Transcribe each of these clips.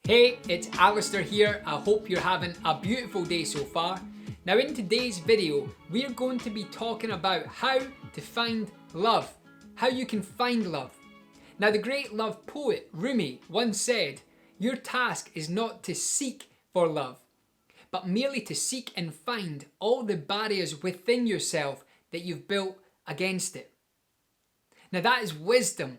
Hey, it's Alistair here. I hope you're having a beautiful day so far. Now in today's video, we're going to be talking about how to find love. How you can find love. Now the great love poet Rumi once said, "Your task is not to seek for love, but merely to seek and find all the barriers within yourself that you've built against it." Now that is wisdom.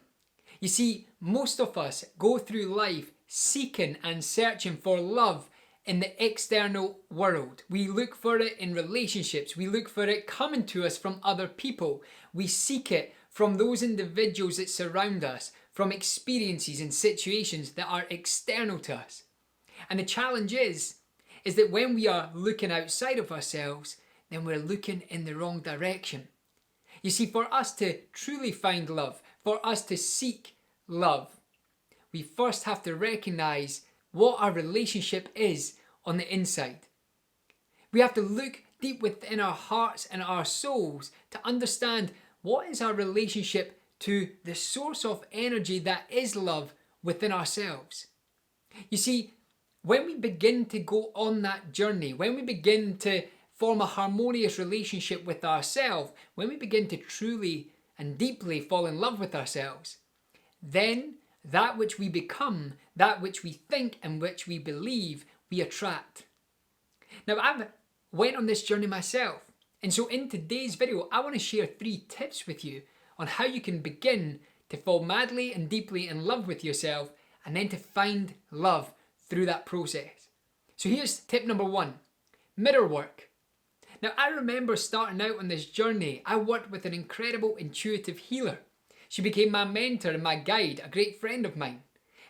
You see, most of us go through life seeking and searching for love in the external world. We look for it in relationships. We look for it coming to us from other people. We seek it from those individuals that surround us, from experiences and situations that are external to us. And the challenge is that when we are looking outside of ourselves, then we're looking in the wrong direction. You see, for us to truly find love, for us to seek love, we first have to recognize what our relationship is on the inside. We have to look deep within our hearts and our souls to understand what is our relationship to the source of energy that is love within ourselves. You see, when we begin to go on that journey, when we begin to form a harmonious relationship with ourselves, when we begin to truly and deeply fall in love with ourselves, then that which we become, that which we think and which we believe, we attract. Now I've went on this journey myself, and so in today's video I want to share 3 tips with you on how you can begin to fall madly and deeply in love with yourself and then to find love through that process. So here's tip number 1, mirror work. Now I remember starting out on this journey, I worked with an incredible intuitive healer. She became my mentor and my guide, a great friend of mine.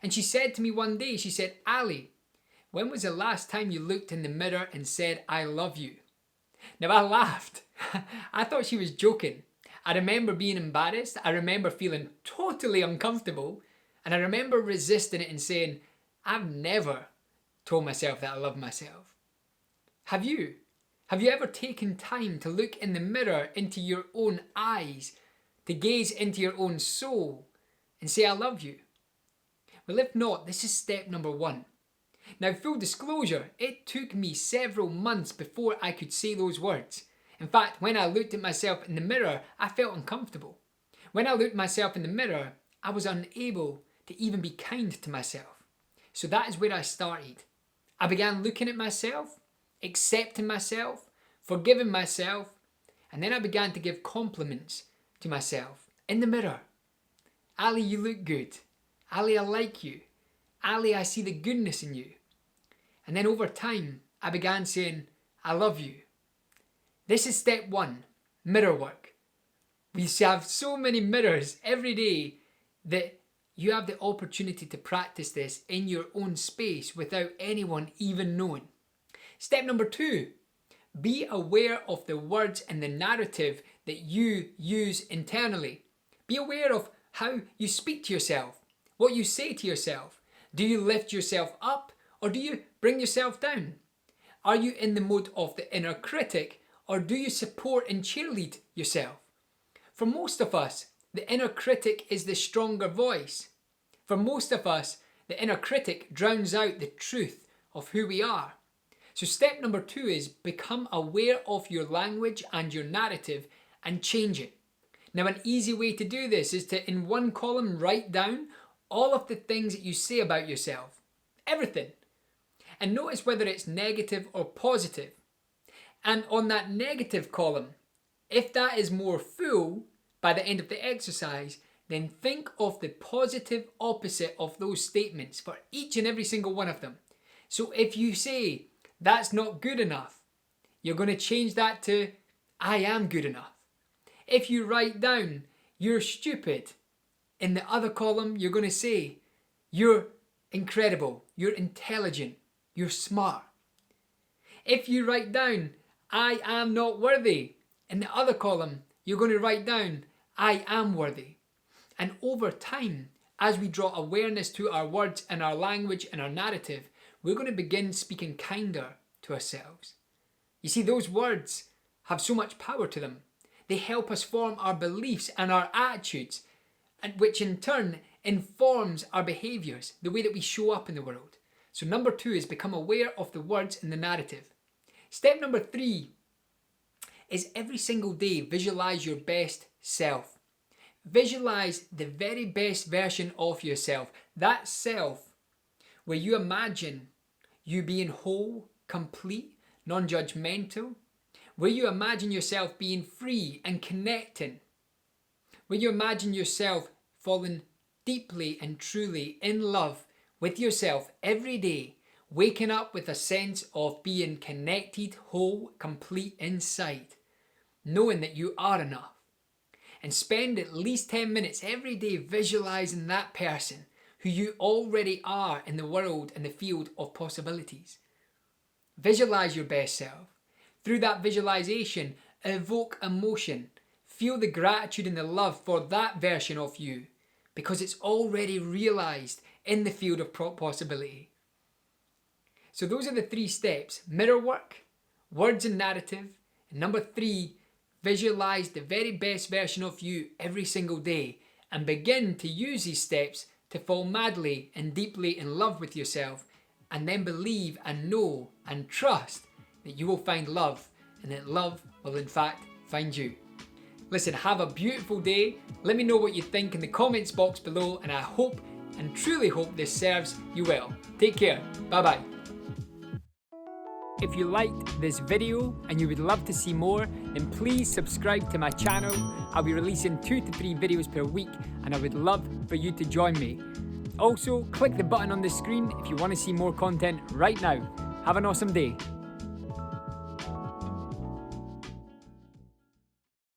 And she said to me one day, she said, "Ali, when was the last time you looked in the mirror and said, 'I love you'?" Now I laughed. I thought she was joking. I remember being embarrassed. I remember feeling totally uncomfortable. And I remember resisting it and saying, "I've never told myself that I love myself." Have you? Have you ever taken time to look in the mirror into your own eyes, to gaze into your own soul and say, "I love you"? Well, if not, this is step number 1. Now, full disclosure, it took me several months before I could say those words. In fact, when I looked at myself in the mirror, I felt uncomfortable. When I looked at myself in the mirror, I was unable to even be kind to myself. So that is where I started. I began looking at myself, accepting myself, forgiving myself, and then I began to give compliments to myself in the mirror. "Ali, you look good. Ali, I like you. Ali, I see the goodness in you." And then over time, I began saying, "I love you." This is step 1, mirror work. We have so many mirrors every day that you have the opportunity to practice this in your own space without anyone even knowing. Step number 2, be aware of the words and the narrative that you use internally. Be aware of how you speak to yourself, what you say to yourself. Do you lift yourself up or do you bring yourself down? Are you in the mode of the inner critic or do you support and cheerlead yourself? For most of us, the inner critic is the stronger voice. For most of us, the inner critic drowns out the truth of who we are. So step number 2 is become aware of your language and your narrative and change it. Now an easy way to do this is to, in one column, write down all of the things that you say about yourself. Everything. And notice whether it's negative or positive. And on that negative column, if that is more full by the end of the exercise, then think of the positive opposite of those statements for each and every single one of them. So if you say, "That's not good enough," you're going to change that to, "I am good enough." If you write down, "You're stupid," in the other column, you're going to say, "You're incredible, you're intelligent, you're smart." If you write down, "I am not worthy," in the other column, you're going to write down, "I am worthy." And over time, as we draw awareness to our words and our language and our narrative, we're going to begin speaking kinder to ourselves. You see, those words have so much power to them. They help us form our beliefs and our attitudes, and which in turn informs our behaviours, the way that we show up in the world. So number 2 is become aware of the words in the narrative. Step number 3 is every single day visualize your best self. Visualize the very best version of yourself. That self where you imagine you being whole, complete, non-judgmental. Where you imagine yourself being free and connecting. Where you imagine yourself falling deeply and truly in love with yourself every day. Waking up with a sense of being connected, whole, complete inside. Knowing that you are enough. And spend at least 10 minutes every day visualizing that person who you already are in the world and the field of possibilities. Visualize your best self. Through that visualization, evoke emotion. Feel the gratitude and the love for that version of you because it's already realized in the field of possibility. So those are the 3 steps: mirror work, words and narrative, and number 3, visualize the very best version of you every single day and begin to use these steps to fall madly and deeply in love with yourself, and then believe and know and trust that you will find love and that love will in fact find you. Listen, have a beautiful day. Let me know what you think in the comments box below, and I hope and truly hope this serves you well. Take care. Bye bye. If you liked this video and you would love to see more, then please subscribe to my channel. I'll be releasing 2 to 3 videos per week, and I would love for you to join me. Also, click the button on the screen if you want to see more content right now. Have an awesome day.